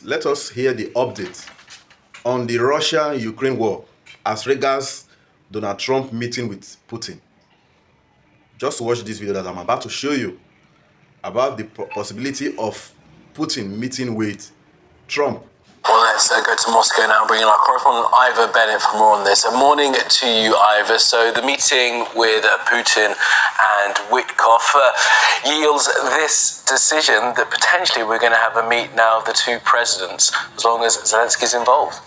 Let us hear the update on the Russia-Ukraine war as regards Donald Trump meeting with Putin. Just watch this video that I'm about to show you about the possibility of Putin meeting with Trump. Well, let's go to Moscow now, bringing our correspondent Ivor Bennett for more on this. A morning to you, Ivor. So the meeting with Putin and Witkoff yields this decision that potentially we're going to have a meet now of the two presidents, as long as Zelensky's involved.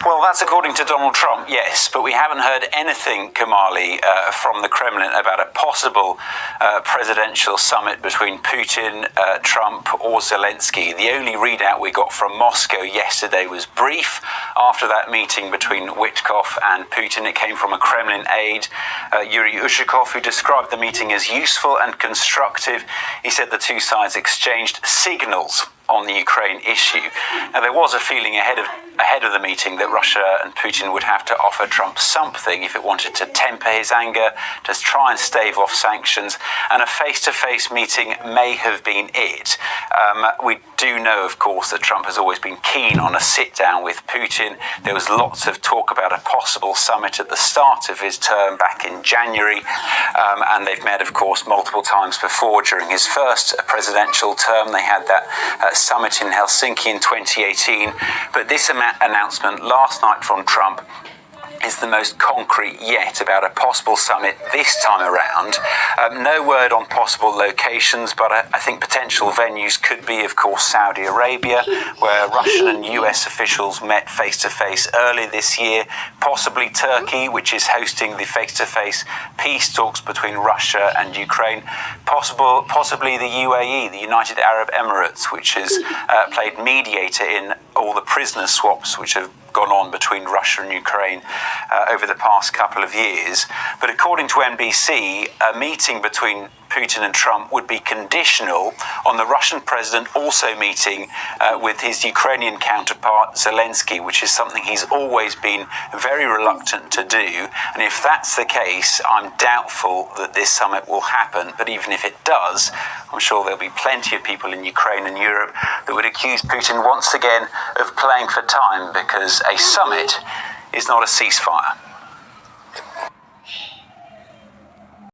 Well, that's according to Donald Trump, yes, but we haven't heard anything, Kamali, from the Kremlin about a possible presidential summit between Putin, Trump or Zelensky. The only readout we got from Moscow yesterday was brief. After that meeting between Witkoff and Putin, it came from a Kremlin aide, Yuri Ushakov, who described the meeting as useful and constructive. He said the two sides exchanged signals on the Ukraine issue. Now, there was a feeling ahead of the meeting that Russia and Putin would have to offer Trump something if it wanted to temper his anger, to try and stave off sanctions, and a face-to-face meeting may have been it. We do know, of course, that Trump has always been keen on a sit-down with Putin. There was lots of talk about a possible summit at the start of his term back in January, and they've met, of course, multiple times before. During his first presidential term, they had that summit in Helsinki in 2018, but this announcement last night from Trump is the most concrete yet about a possible summit this time around. No word on possible locations, but I think potential venues could be, of course, Saudi Arabia, where Russian and US officials met face-to-face early this year, possibly Turkey, which is hosting the face-to-face peace talks between Russia and Ukraine, possibly the UAE, the United Arab Emirates, which has played mediator in all the prisoner swaps which have gone on between Russia and Ukraine over the past couple of years. But according to NBC, a meeting between Putin and Trump would be conditional on the Russian president also meeting with his Ukrainian counterpart Zelensky, which is something he's always been very reluctant to do. And if that's the case, I'm doubtful that this summit will happen. But even if it does, I'm sure there'll be plenty of people in Ukraine and Europe that would accuse Putin once again of playing for time, because a summit is not a ceasefire.